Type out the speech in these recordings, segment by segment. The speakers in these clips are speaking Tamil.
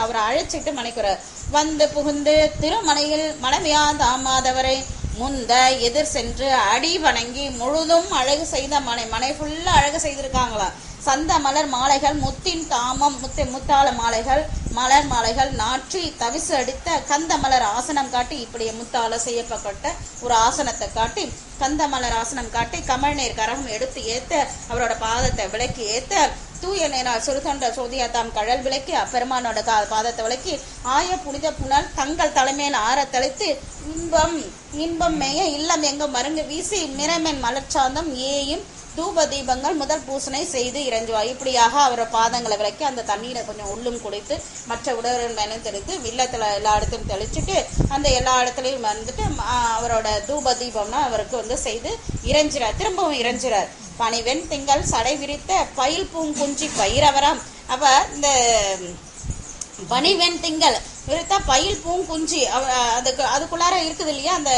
அவரை அழைச்சிட்டு மனைக்கு வந்து புகுந்து திருமனையில் மனைவியா தாமாதவரை முந்த எதிர் சென்று அடி வணங்கி முழுதும் அழகு செய்த மனை ஃபுல்லா அழகு செய்திருக்காங்களாம். சந்த மலர் மாலைகள், முத்தின் தாமம், முத்தாள மாலைகள், மலர் மாலைகள் நாற்றி தவிசு அடித்த கந்த மலர் ஆசனம் காட்டி, இப்படி முத்தால செய்யப்பட்ட ஒரு ஆசனத்தை காட்டி, கந்த மலர் ஆசனம் காட்டி, கமழ்நீர் கரகம் எடுத்து ஏத்த, அவரோட பாதத்தை விளக்கி ஏத்த, தூய நேரால் சுருதொண்ட சோதியாத்தாம் கழல் விளக்கி அப்பெருமானோட பாதத்தை விளக்கி, ஆய புனித புனல் தங்கள் தலைமையில் ஆற தெளித்து, இன்பம் மேய இல்லம் எங்கும் மருங்கு வீசி, மிரமென் மலர்ச்சாந்தம் ஏயும் தூப தீபங்கள் முதல் பூசணை செய்து இறைஞ்சுவார். இப்படியாக அவரோட பாதங்களை விளக்கி அந்த தண்ணீரை கொஞ்சம் உள்ளும் குடித்து மற்ற உடல்கள் மேலும் தெளித்து வில்லத்துல எல்லா இடத்துலையும் தெளிச்சுட்டு அந்த எல்லா இடத்துலையும் வந்துட்டு அவரோட தூப தீபம்னா அவருக்கு செய்து இறைஞ்சிறார். திரும்பவும் இறைஞ்சிறார். பனிவெண் திங்கள் சடை விரித்த பயில் பூங்குஞ்சி பயிரவரம். அப்ப இந்த பனிவெண் திங்கள் விரித்தா பயில் பூங்குஞ்சி அதுக்குள்ளார இருக்குது இல்லையா, அந்த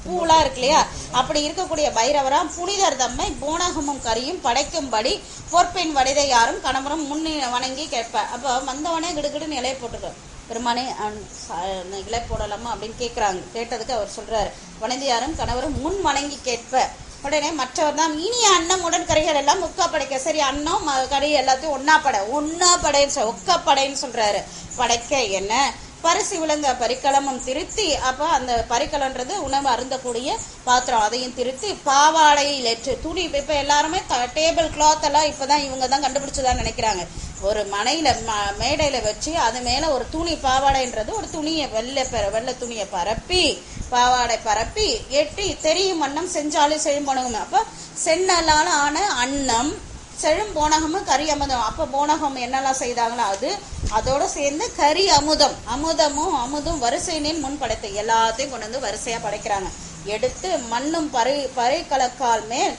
பூவெல்லாம் இருக்கு இல்லையா, அப்படி இருக்கக்கூடிய பைரவராம் புனிதர் தம்மை போனகமும் கரியும் படைக்கும்படி பொற்பெண் வடிதை யாரும் கணவரும் முன் வணங்கி கேட்பார். அப்போ வந்தவனே கிடுகிடுன்னு இலையை போட்டுருக்கார். பெருமானே இலை போடலாமா அப்படின்னு கேட்குறாங்க. கேட்டதுக்கு அவர் சொல்றாரு, வனிதையாரும் கணவரும் முன் வணங்கி கேட்ப. உடனே மற்றவர் தான் இனிய அன்னம் உடன் கரைகள் எல்லாம் ஒக்கா படைக்க. சரி, அன்னம் கறி எல்லாத்தையும் ஒன்னா படைன்னு ஒக்கப்படைன்னு சொல்றாரு. படைக்க என்ன பரிசு விளங்க பரிக்கலமும் திருத்தி, அப்ப அந்த பரிக்கலன்றது உணவு அருந்தக்கூடிய பாத்திரம், அதையும் திருத்தி பாவாடையில் ஏற்று துணி. இப்ப எல்லாருமே டேபிள் கிளாத் எல்லாம் இப்பதான் இவங்க தான் கண்டுபிடிச்சுதான் நினைக்கிறாங்க. ஒரு மனையில மேடையில வச்சு அது மேல ஒரு துணி, பாவாடைன்றது ஒரு துணியை வெள்ளை துணியை பரப்பி, பாவாடை பரப்பி எட்டி தெரியும் வண்ணம் செஞ்சாலும் செழும்போனகம். அப்ப சென்னலால ஆன அன்னம் செழும் போனகமும் கறி அமுதம். அப்ப போனகம் என்னெல்லாம் செய்தாங்களோ அது அதோட சேர்ந்து கறி அமுதமும் வரிசையின் முன் படைத்து எல்லாத்தையும் கொண்டு வந்து வரிசையா படைக்கிறாங்க. எடுத்து மண்ணும் பறை கலக்கால் மேல்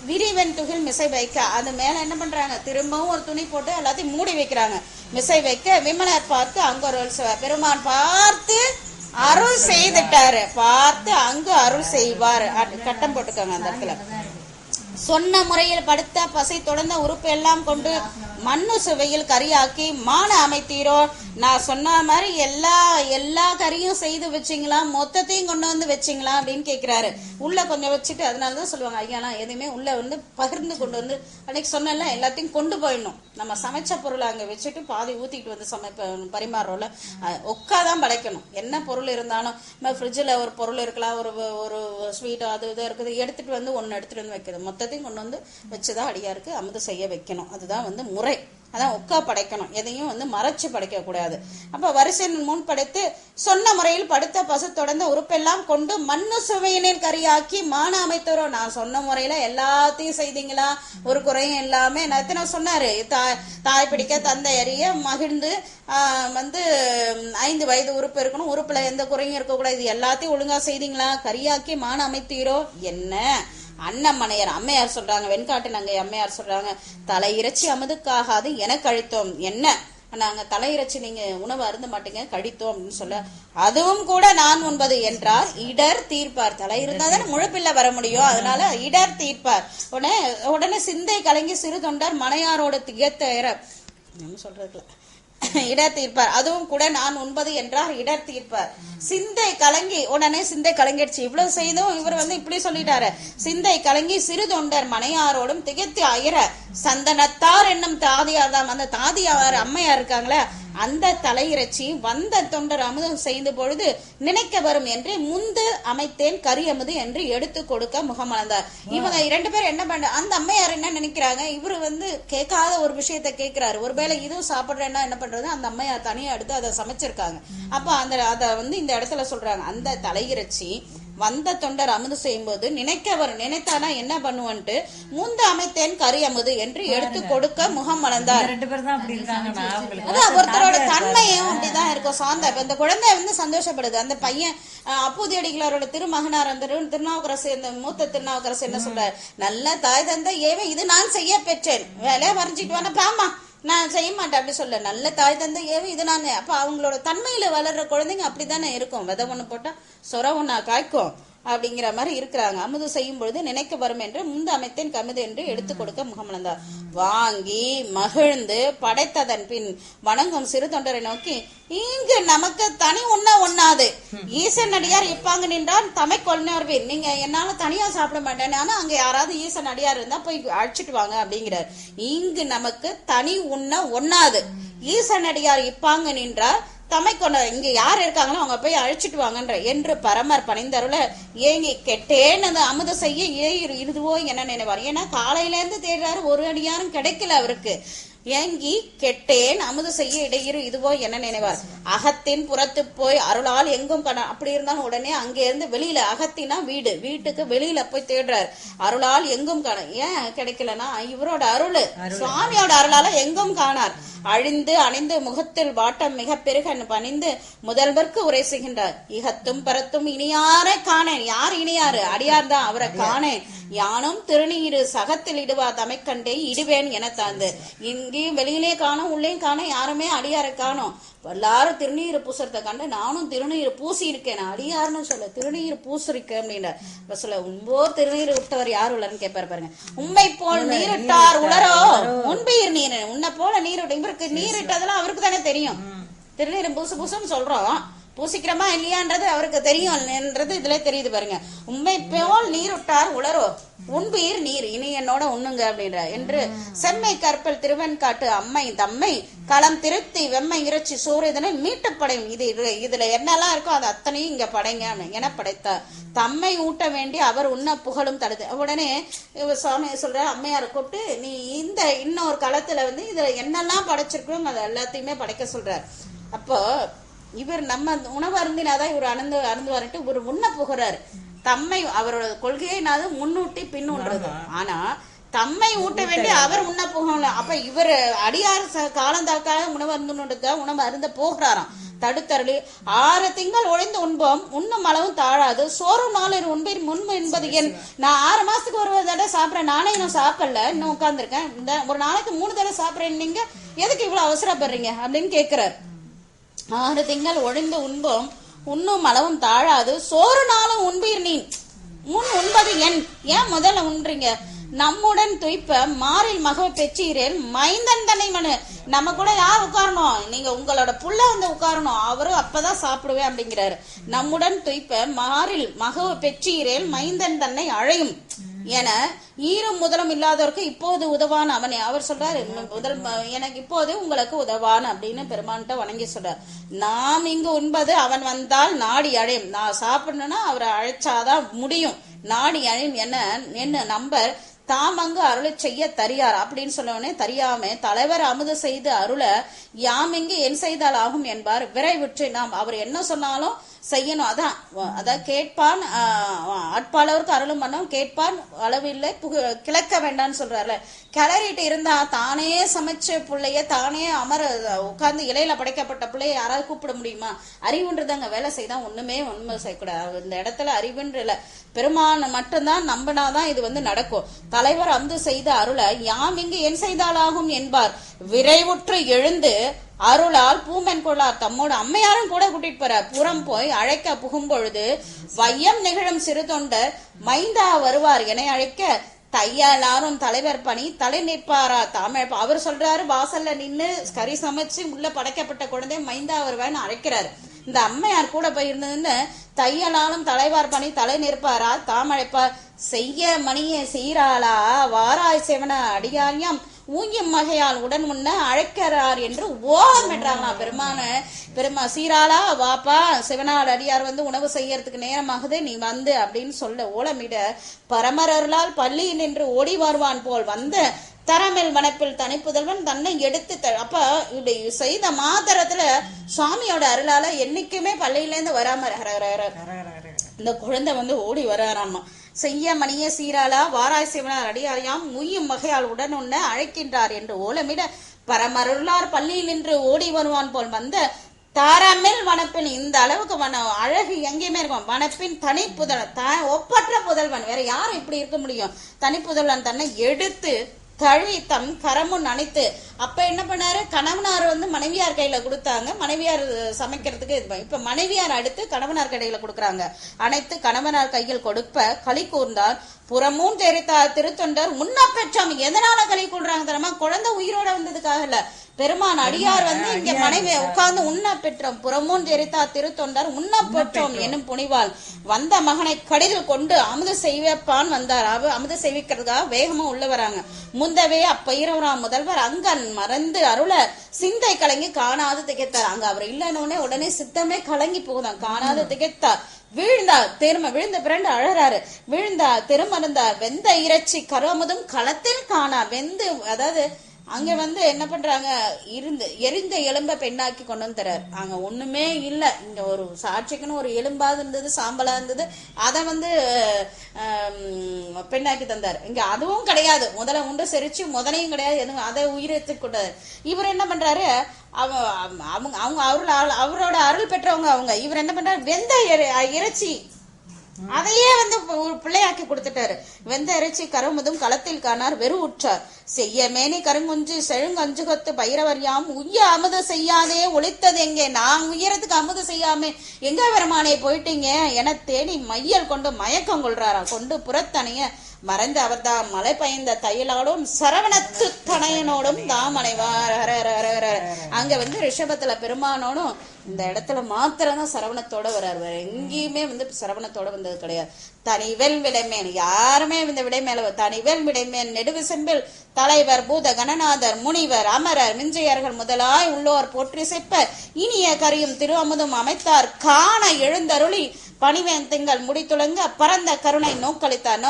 விரிவெண் துகில் மிசை வைக்க, அது மேல என்ன பண்றாங்க, திரும்பவும் ஒரு துணி போட்டு எல்லாத்தையும் மூடி வைக்கிறாங்க. மிசை வைக்க விமலர் பார்த்து அங்க ஒரு பெருமான் பார்த்து அருள் செய்துட்டாரு. பார்த்து அங்கு அருள் செய்வார். கட்டம் போட்டுக்காங்க அந்த இடத்துல. சொன்ன முறையில் படுத்த பசை தொடர்ந்த உறுப்பு எல்லாம் கொண்டு மண்ணு சுவையில் கறியாக்கி மான அமைத்தீரோ. நான் சொன்ன மாதிரி எல்லா கறியும் செய்து வச்சிங்களா, மொத்தத்தையும் கொண்டு வந்து வச்சிங்களா அப்படின்னு கேட்கிறாரு. உள்ள கொஞ்சம் வச்சுட்டு, அதனாலதான் சொல்லுவாங்க ஐயாலாம் எதுவுமே உள்ள பகிர்ந்து கொண்டு வந்து, அன்னைக்கு சொன்னல எல்லாத்தையும் கொண்டு போயிடணும். நம்ம சமைச்ச பொருளை அங்க வச்சுட்டு பாதி ஊத்திட்டு வந்து பரிமாறோம்ல, ஒக்காதான் படைக்கணும். என்ன பொருள் இருந்தாலும் ஃப்ரிட்ஜில் ஒரு பொருள் இருக்கலாம், ஒரு ஸ்வீட் அது இது இருக்குது, எடுத்துட்டு வந்து ஒன்னு எடுத்துட்டு வந்து வைக்கிறது, மொத்தத்தையும் கொண்டு வந்து வச்சுதான் அடியாருக்கு அமுது செய்ய வைக்கணும். அதுதான் முறை. அதான் ஒக்கா படைக்கணும். எதையும் மறைச்சு படைக்க கூடாது. அப்ப வரிசையின் முன் படைத்து சொன்ன முறையில் படுத்த பசு தொடர்ந்த உறுப்பெல்லாம் கொண்டு மண்ணு சுவையினில் கறியாக்கி மான அமைத்தோம். நான் சொன்ன முறையில எல்லாத்தையும் செய்தீங்களா, ஒரு குறையும் எல்லாமே எத்தனை சொன்னாரு. தாய் பிடிக்க தந்தை அறிய மகிழ்ந்து 5 வயது உறுப்பு இருக்கணும், உறுப்புல எந்த குறையும் இருக்கக்கூடாது, இது எல்லாத்தையும் ஒழுங்கா செய்தீங்களா, கறியாக்கி மான அமைத்தீரோ. என்ன அன்னமனையர் அம்மையார் சொல்றாங்க, வெண்காட்டு நங்கை அம்மையார் சொல்றாங்க, தலை இறைச்சி அமுதுக்காகாது எனக்கு அழித்தோம். என்ன நாங்க தலை இறைச்சி நீங்க உணவு அருந்த மாட்டீங்க, கழித்தோம் அப்படின்னு சொல்ல, அதுவும் கூட நான் உண்பது என்றார் இடர் தீர்ப்பார். தலை இருந்தாதானே முழுப்பில்ல வர முடியும், அதனால இடர் தீர்ப்பார். உடனே சிந்தை கலங்கி சிறு தொண்டர் மனையாரோட திகத்தேற சொல்றதுல இடர் தீர்ப்பார். அதுவும் கூட நான் உண்பது என்றார் இடர் தீர்ப்பார். சிந்தை கலங்கி, உடனே சிந்தை கலங்கிடுச்சு. இவ்வளவு செய்தும் இவர் இப்படி சொல்லிட்டாரு. சிந்தை கலங்கி சிறு தொண்டர் மனையாரோடும் திகைத்து அயர சந்தனத்தார் என்னும் தாதியார் தான். அந்த தாதியார் அம்மையா இருக்காங்களே, அந்த தலையிறைச்சி வந்த தொண்டர் அமுதம் செய்த பொழுது நினைக்க வரும் என்று முந்து அமைத்தேன் கறி அமுது என்று எடுத்து கொடுக்க முகமலர்ந்தார். இவங்க 2 பேர் என்ன பண்ண, அந்த அம்மையார் என்ன நினைக்கிறாங்க, இவரு கேட்காத ஒரு விஷயத்த கேட்கிறாரு. ஒருவேளை இதுவும் சாப்பிடுறேன்னா என்ன பண்றது, அந்த அம்மையார் தனியா எடுத்து அதை சமைச்சிருக்காங்க. அப்ப அத இந்த இடத்துல சொல்றாங்க, அந்த தலையிறைச்சி வந்த தொண்டர் அமுது செய்யும் போது நினைத்தானா என்ன பண்ணுவன்ட்டு முந்த அமைத்தேன் கறி அமுது என்று எடுத்து கொடுக்க முகம் மலர்ந்தார். அதான் ஒருத்தரோட தன்மையும் அப்படிதான் இருக்கும். சாந்த இந்த குழந்தை சந்தோஷப்படுது. அந்த பையன் அப்பூதி அடிகளாரோட திருமகனார் அந்த திருநாவுக்கரசு, இந்த மூத்த திருநாவுக்கரசு என்ன சொல்றாரு, நல்ல தாய் தந்தை ஏவே இது நான் செய்ய பெற்றேன், வேலையா வரைஞ்சிட்டு வானா பாமா நான் செய்ய மாட்டேன் அப்படி சொல்ல, நல்ல தாய் தந்தை ஏவே இது நான். அப்ப அவங்களோட தன்மையில வளர்ற குழந்தைங்க அப்படித்தானே இருக்கும். விதை ஒண்ணு போட்டா சொர ஒண்ணா காய்க்கும், அப்படிங்கிற மாதிரி இருக்கிறாங்க. அமுது செய்யும் பொழுது நினைக்க வரும் என்று முந்த அமைத்தேன் கமுது என்று எடுத்து கொடுக்க முகமலர்ந்தார். வாங்கி மகிழ்ந்து படைத்ததன் பின் வணங்கும் சிறு தொண்டரை நோக்கி, இங்கு நமக்கு தனி ஒண்ணாது. ஈசன் அடியார் இப்பாங்க நின்றால் தமை கொள்ளுவீர். நீங்க என்னால தனியா சாப்பிட மாட்டேன், ஆனா அங்க யாராவது ஈசன் அடியார் இருந்தா போய் அழைச்சிட்டு வாங்க அப்படிங்கிறார். இங்கு நமக்கு தனி ஒண்ணாது. ஈசன் அடியார் இப்பாங்க நின்றால் தமை கொண்ட இங்க யார் இருக்காங்களோ அவங்க போய் அழைச்சிட்டு வாங்கன்ற என்று பரமர் பணிந்தருள ஏங்கி கெட்டேன் அந்த அமுத செய்ய இதுவோ என்ன நினைவார். ஏன்னா காலையில இருந்து தேடுறாரு, ஒரு அடியாரும் கிடைக்கல அவருக்கு. ஏங்கி கெட்டேன் அமுது செய்ய இடையிறு இதுவோ என்ன நினைவார். அகத்தின் புறத்து போய் அருளால் எங்கும் காண. அப்படி இருந்தாலும் உடனே அங்க இருந்து வெளியில, அகத்தினா வீடு, வீட்டுக்கு வெளியில போய் தேடுறாரு. அருளால் எங்கும் காண. ஏன் கிடைக்கலன்னா இவரோட அருள், சுவாமியோட அருளால எங்கும் காணார். அழிந்து அணிந்து முகத்தில் வாட்டம் மிக பெருக பணிந்து முதல்வர்க்கு உரை செய்கின்றார். இகத்தும் பரத்தும் இனியாரை காணேன். யார் இனியாரு? அடியார் தான், அவரை காணேன். யானும் திருநீரு சகத்தில் இடுவா தமை கண்டே இடுவேன் என தாழ்ந்து. இங்கேயும் வெளியிலே காணும், உள்ளே காணும், யாருமே அடியாரை காணும். எல்லாரும் திருநீர் பூசுறத கண்டு நானும் திருநீர் பூசி இருக்கேன். அடியாருன்னு சொல்ல திருநீர் பூசிருக்கேன் அப்படின்ற சொல்ல. உம்போர் திருநீர் விட்டவர் யாரு உள்ளன்னு கேட்பாரு பாருங்க. உண்மை போல் நீரிட்டார் உளரோ உண்பீர் நீர். உன்னை போல நீர் விட்ட இவருக்கு நீர் இட்டதெல்லாம் அவருக்கு தானே தெரியும். திருநீர் பூசுன்னு சொல்றோம், பூசிக்கிறமா இல்லையான்றது அவருக்கு தெரியும்ன்றது இதுல தெரியுது பாருங்க. உண்மை போல் நீர் விட்டார் உளரோ உண்பீர் நீர், இனி என்னோட உண்ணுங்க அப்படின்ற என்று செம்மை கற்பல் திருவெண்காட்டு அம்மை தம்மை களம் திருத்தி வெம்மை இறைச்சி சோறு இதனை மீட்டு படையும். இதுல என்னெல்லாம் இருக்கோ அது அத்தனையும் இங்க படைங்க என படைத்தார். தம்மை ஊட்ட வேண்டி அவர் உண்ண புகழும் தடுத்து. உடனே சுவாமி சொல்ற, அம்மையார கூப்பிட்டு நீ இந்த இன்னொரு களத்துல இதுல என்னெல்லாம் படைச்சிருக்கோம் அது எல்லாத்தையுமே படைக்க சொல்றார். அப்போ இவர் நம்ம உணவு அருந்தினாதான் இவர் அருந்து வரட்டு இவர் உண்ண புகிறாரு. தம்மை அவரோட கொள்கையினாவது முன்னூட்டி பின்னூன்றது. ஆனா தம்மை ஊட்ட வேண்டி அவர் உண்ண போகல. அப்ப இவர் அடியார் காலந்தாக்காக உணவு அருந்துன்றதுக்காக உணவு அருந்த போகிறாராம். தடுத்தருளி 6 திங்கள் ஒழிந்து உண்போம் உண்ணும் அளவும் தாழாது சோறு 4 உண்பீர் முன்பு என்பது என். நான் 6 மாசத்துக்கு ஒரு தடவை சாப்பிடறேன், நானே இன்னும் சாப்பிடல, இன்னும் உட்கார்ந்துருக்கேன். இந்த ஒரு நாளைக்கு 3 தடவை சாப்பிடுறேன், நீங்க எதுக்கு இவ்வளவு அவசரப்படுறீங்க அப்படின்னு கேட்கிறார். 6 திங்கள் ஒழிந்து உண்போம் உண்ணும் அளவும் தாழாது சோறு 4 உண்பீர் நீ முன் உண்பது என். ஏன் முதல்ல உண்றீங்க? நம்முடன் துய்ப்ப மாறில் மகவ பெற்றீரேல் மைந்தன் தன்னை மனு. நம்ம கூட யார் உட்காரணும்? நீங்க உங்களோட புள்ள உட்காரணும், அவரும் அப்பதான் சாப்பிடுவேன் அப்படிங்கிறாரு. நம்முடன் துய்ப்ப மாறில் மகவ பெற்றீரேல் மைந்தன் தன்னை அழையும் என ஈரும் முதலும் இல்லாதவருக்கு இப்போது உதவான் அவனே. அவர் சொல்றாரு, முதல் எனக்கு இப்போது உங்களுக்கு உதவான் அப்படின்னு பெருமான்கிட்ட வணங்கி சொல்றார். நாம் இங்கு உண்பது அவன் வந்தால் நாடி அழையும். நான் சாப்பிடணும்னா அவரை அழைச்சாதான் முடியும். நாடி அழையும் என்ன நம்பர் தாம் அங்கு அருளை செய்ய தரியார் அப்படின்னு சொன்னவனே தரியாம தலைவர் அமுது செய்து அருள யாம் இங்கு என் செய்தால் ஆகும் என்பார். விரைவுற்று நாம் அவர் என்ன சொன்னாலும் செய்யணும். அதான் கேட்பான் ஆட்பாளருக்கு அருளும் பண்ணோம், கேட்பான் அளவில்லை கிளக்க வேண்டாம்னு சொல்றாருல. கிளறிட்டு இருந்தா தானே சமைச்ச பிள்ளைய தானே உட்கார்ந்து இலையில படைக்கப்பட்ட பிள்ளைய யாராவது கூப்பிட முடியுமா? அறிவுன்றதாங்க வேலை செய்தான் ஒண்ணுமே செய்யக்கூடாது. இந்த இடத்துல அறிவுன்ற இல்ல, பெருமான் மட்டும்தான் நம்பினாதான் இது நடக்கும். தலைவர் அந்து செய்த அருள யாம் இங்கு என் செய்தாலாகும் என்பார். விரைவுற்று எழுந்து அருளால் பூமென் கொள்ளார். தம்மோட அம்மையாரும் கூட கூட்டிட்டு போற. புறம் போய் அழைக்க புகும் பொழுது வையம் நிகழும் சிறு தொண்டர் மைந்தா வருவார் என அழைக்க தையாளாரும் தலைவர் பணி தலை நிற்பாரா தமிழ். அவர் சொல்றாரு, வாசல்ல நின்னு கறி சமைச்சு உள்ள படைக்கப்பட்ட குழந்தை மைந்தா வருவான்னு அழைக்கிறாரு. இந்த அம்மையார் கூட போயிருந்ததுன்னு தையலாலும் தலைவார் பணி தலை நிற்பாரா தாமழைப்பார். செய்ய மணியை சீராளா வாராய் செவன அடியாரியம் ஊங்கியம் மகையால் உடன் உண்ண அழைக்கிறார் என்று ஓலம் பெற்றாங்களாம். பெருமா சீராளா வாப்பா, சிவனாள் அடியார் உணவு செய்யறதுக்கு நேரமாகுது, நீ அப்படின்னு சொல்ல ஓலமிட பரமரர்களால் பள்ளியில் நின்று ஓடி வருவான் போல் தரமில் மனப்பில் தனிப்புதல்வன் தன்னை எடுத்து அப்ப இப்படி செய்த மாத்திரத்துல சுவாமியோட அருளால என்னைக்குமே பள்ளியில இருந்து வராம இந்த குழந்தை ஓடி வராராமா. செய்ய மணிய சீராளா வாராய் சிவனார் அடியாரியாம் முய்யும் வகையால் உடன் உண்ண அழைக்கின்றார் என்று ஓலமிட பரமருளார் பள்ளியில் நின்று ஓடி வருவான் போல் தாராமில் வனப்பின். இந்த அளவுக்கு அழகு எங்கேயுமே இருக்கும். வனப்பின் தனி புதல்வன், ஒப்பற்ற புதல்வன், வேற யாரும் இப்படி இருக்க முடியும்? தனி புதல்வன் தன்னை எடுத்து தழுவி தம் கரமுன் அணைத்து. அப்ப என்ன பண்ணாரு, கணவனார் வந்து மனைவியார் கையில கொடுத்தாங்க, மனைவியார் சமைக்கிறதுக்கு. இப்ப மனைவியார் அடுத்து கணவனார் கையில கொடுக்குறாங்க. அனைத்து கணவனார் கையில் கொடுப்ப களி கூர்ந்தார். புறமும் தெரித்தார் திருத்தொண்டர் உண்ணா பெற்றாம். எதனால களி கூடுறாங்க தெரியுமா? குழந்தை உயிரோட வந்ததுக்காக இல்ல, பெருமான் அடியார் வந்து இங்க மனைவி உட்கார்ந்து உண்ணா பெற்றோம். புறமும் தெரித்தார் திருத்தொண்டர் உண்ணா பெற்றோம் என்னும் புனிவால் வந்த மகனை கடிதில் கொண்டு அமுது செய்வப்பான் வந்தார். அமுது செய்விக்கிறதுக்காக வேகமா உள்ள வராங்க. முந்தவே அப்பயிரவராம் முதல்வர் அங்கன் மறந்து அருள சிந்தை கலங்கி காணாது திகைத்தார். அங்க அவர் இல்லைன்னு உடனே சித்தமே கலங்கி போகுதான், காணாது திகைத்தார். வீழ்ந்தார் விழுந்த பிறண்டு அழறாரு. வீழ்ந்தார் திருமருந்தார் வெந்த இறைச்சி கருமுதும் களத்தில் காணா. வெந்து, அதாவது அங்க வந்து என்ன பண்றாங்க, எரிந்த எலும்ப பெண்ணாக்கி கொண்டு வந்து தர்றாரு. அங்க ஒண்ணுமே இல்ல, இங்க ஒரு சாட்சிக்குன்னு ஒரு எலும்பாது இருந்தது, சாம்பலா இருந்தது, அதை வந்து பெண்ணாக்கி தந்தார். இங்க அதுவும் கிடையாது, முதல்ல உண்டு செரிச்சு முதலையும் கிடையாது, எதுவும் அதை உயிரெடுத்து கொண்டாரு. இவர் என்ன பண்றாரு, அவங்க அவரோட அருள் பெற்றவங்க அவங்க. இவர் என்ன பண்றாரு, வெந்த இறைச்சி அதையே வந்து பிள்ளையாக்கி கொடுத்துட்டாரு. வெந்த இறைச்சி கருமுதும் களத்தில் காணார் வெறு உற்றார். செய்ய மேனி கருங்குஞ்சு செழுங்கஞ்சு கொத்து பைரவர் யாம் உய்ய அமுத செய்யாதே ஒளித்தது எங்கே. நான் உயரத்துக்கு அமுத செய்யாம எங்க பெருமானே போயிட்டீங்க என தேடி மையல் கொண்டு மயக்கம் கொள்றாராம். கொண்டு புறத்தனைய மறைந்து அவர் தாம் மலை பயந்த தையலோடும் சரவணத்து தனையனோடும் தாம் அணைவார். அங்க வந்து ரிஷபத்துல பெருமானோடும் இந்த இடத்துல மாத்திரம்தான் சரவணத்தோட வர்றாரு, வேற எங்கேயுமே வந்து சரவணத்தோட வந்தது கிடையாது. தனிவெல் விடைமேன் யாருமே இந்த விடைமேல தனிவெல் விடைமேன் நெடுவு செம்பில் தலைவர் பூத கணநாதர் முனிவர் அமரர் மிஞ்சையர்கள் முதலாய் உள்ளோர் போற்றி செப்ப இனிய கரியும் திரு அமுதும் அமைத்தார் காண எழுந்தருளி பணிவேன் திங்கள் முடித்துளங்க பரந்த கருணை நோக்களித்தார்.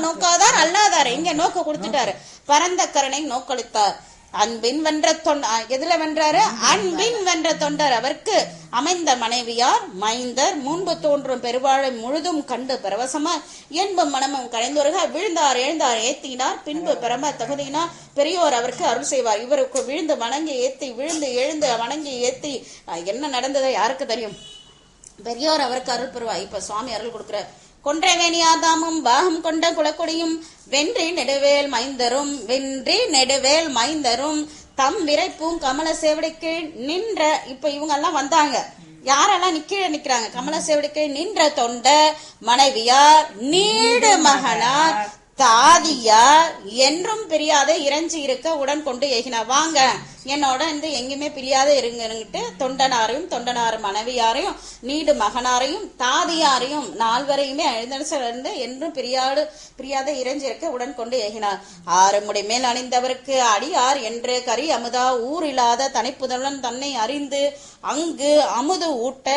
நோக்காதார் அல்லாதார் எங்க நோக்க கொடுத்துட்டாரு, பரந்த கருணை நோக்களித்தார். அன்பின் வென்ற எதுல வென்றாரு, அன்பின் வென்ற தொண்டர் அவருக்கு அமைந்த மனைவியார் மைந்தர் முன்பு தோன்றும் பெருவாழை முழுதும் கண்டு பரவசமாய் என்பும் மனமும் கலைந்தோருக விழுந்தார் எழுந்தார் ஏத்தினார் பின்பு பெறம தகுதியினார் பெரியோர் அவருக்கு அருள் செய்வார். இவருக்கு விழுந்து வணங்கி ஏத்தி விழுந்து எழுந்து வணங்கி ஏத்தி என்ன நடந்ததோ யாருக்கு தெரியும், பெரியோர் அவருக்கு அருள் பெறுவார். இப்ப சுவாமி அருள் கொடுக்குற கொன்றை வேணியாதாமும் பாகம் கொண்ட குலக்கொடியும் வென்றி நெடுவேல் மைந்தரும் தம் விரைப்பும் கமல சேவடிக்கு நின்ற. இப்ப இவங்க எல்லாம் வந்தாங்க, யாரெல்லாம் நிக்கிறாங்க, கமல சேவடிக்கு நின்ற தொண்ட மனைவியார் நீடு மகனார் தாதியார் என்றும் பிரியாத இறைஞ்சி இருக்க உடன் கொண்டு ஏகினார். வாங்க என்னோட வந்து எங்கேயுமே பிரியாத இருங்கிட்டு தொண்டனாரையும் தொண்டனார் மனைவியாரையும் நீடு மகனாரையும் தாதியாரையும் நால்வரையுமே எழுந்திருந்து என்றும் பிரியாத இறைஞ்சி இருக்க உடன் கொண்டு ஏகினார். ஆறு முடி மேல் அணிந்தவருக்கு அடியார் என்று கரி அமுதா ஊர் இல்லாத தனிப்புதலன் தன்னை அறிந்து அங்கு அமுது ஊட்ட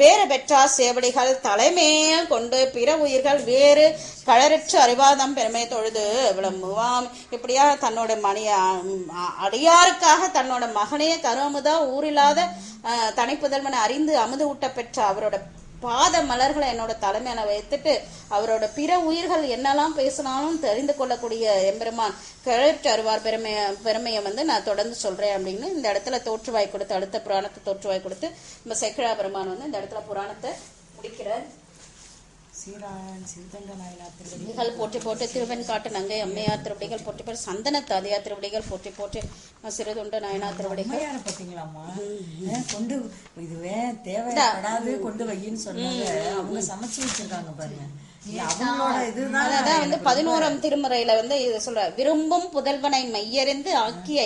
பேறு பெற்றார் சேவடிகள் தலைமேல் கொண்டு பிற உயிர்கள் வேறு களரற்று அறிவாதம் பெருமை தொழுது விளம்புவாம். இப்படியா தன்னோட அடியாருக்காக தன்னோட மகனே கருமுதா ஊரில்லாத தனிப்புதல்வனை அறிந்து அமுது ஊட்ட பெற்ற அவரோட பாத மலர்களை என்னோட தலைமையில வைத்துட்டு அவரோட பிற உயிர்கள் என்னெல்லாம் பேசினாலும் தெரிந்து கொள்ளக்கூடிய எம்பெருமான் கிளற்று அருவார் பெருமையை வந்து நான் தொடர்ந்து சொல்றேன் அப்படின்னு இந்த இடத்துல தோற்றுவாய் கொடுத்து அடுத்த புராணத்தை தோற்றுவாய் கொடுத்து நம்ம சேக்கிழா பெருமான் வந்து இந்த இடத்துல புராணத்தை முடிக்கிறார். போற்றி போற்றி திருவெண்காட்டு நங்கை அம்மையார் திருவடிகள் போற்றி போற்றி சந்தன தாதியார் திருவடிகள் போற்றி போற்றி சிறுதொண்ட நாயனார் திருவடிகள் பாத்தீங்களாமா கொண்டு இதுவே தேவைப்படாது கொண்டு வையின்னு சொன்னாங்க, அவங்க சமைச்சு வச்சிருக்காங்க பாருங்க. அதான் வந்து 11ஆம் திருமுறையில வந்து இது சொல்ற விரும்பும் புதல்வனை மையறிந்து ஆக்கிய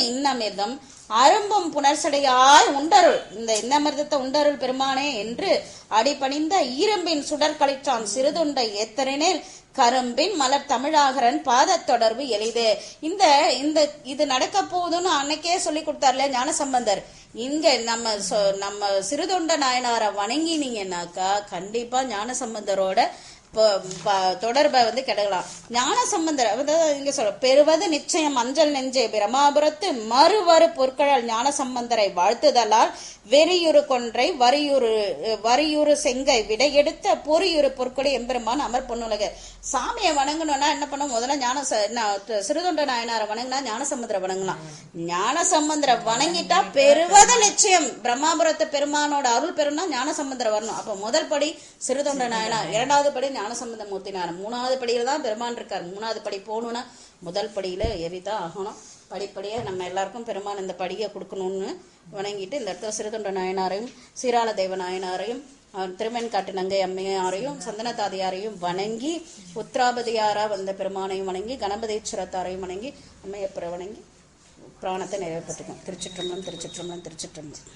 இன்னமிர்தம் அரும்பும் புனர்சடையாய் உண்டருள். இந்த இன்னமிர்தத்தை உண்டருள் பெருமானே என்று அடிபணிந்த ஈரம்பின் சுடர் கழிற்றான் சிறுதுண்டை ஏத்தரனேல் கரும்பின் மலர் தமிழாகரன் பாத தொடர்பு எளிதே. இது நடக்க போகுதுன்னு அன்னைக்கே சொல்லி கொடுத்தார்ல ஞானசம்பந்தர். இங்க நம்ம சிறுதொண்ட நாயனாரை வணங்கினீங்கன்னாக்கா கண்டிப்பா ஞானசம்பந்தரோட தொடர்பை வந்து கிடைக்கலாம். ஞான சம்பந்தர் இங்க சொல்ற பெறுவது நிச்சயம் அஞ்சல் நெஞ்சே பிரமாபுரத்து மறுவரு பொற்கழல் ஞான சம்பந்தரை வாழ்த்துதலால் வெறியுறு கொன்றை வரியுறு செங்கை விடையெடுத்த பொறியுறு பொற்கொடை எம்பெருமான் அமர் பொன்னுலக. சாமியை வணங்கணும்னா என்ன பண்ண, முதல்ல சிறுதொண்ட நாயனாரை வணங்கினா ஞான சம்பந்தரை வணங்கலாம். ஞான சம்பந்தரை வணங்கிட்டா பெறுவது நிச்சயம் பிரம்மாபுரத்து பெருமானோட அருள் பெருனா ஞான சம்பந்தரை வரணும். அப்ப முதல் படி சிறுதொண்ட நாயனார், இரண்டாவது படி ஞானசம்பந்த மூர்த்தினார். 3வது படியில தான் பெருமான் இருக்கார். 3வது படி போகணும்னா முதல் படியில ஏறிதான் ஆகணும். படிப்படியாக நம்ம எல்லாருக்கும் பெருமான் இந்த படியை கொடுக்கணும்னு வணங்கிட்டு இந்த இடத்துல சிறுதொண்ட நாயனாரையும் சீராள தேவ நாயனாரையும் திருமென்காட்டு நங்கை அம்மையாரையும் சந்தனதாதியாரையும் வணங்கி உத்ராபதியாரா வந்த பெருமானையும் வணங்கி கணபதீஸ்வரத்தாரையும் வணங்கி அம்மையப்பரை வணங்கி பிராணத்தை நிறைவேற்றிக்கும். திருச்சிற்றம்பலம் திருச்சிற்றம்பலம் திருச்சிற்றம்பலம்.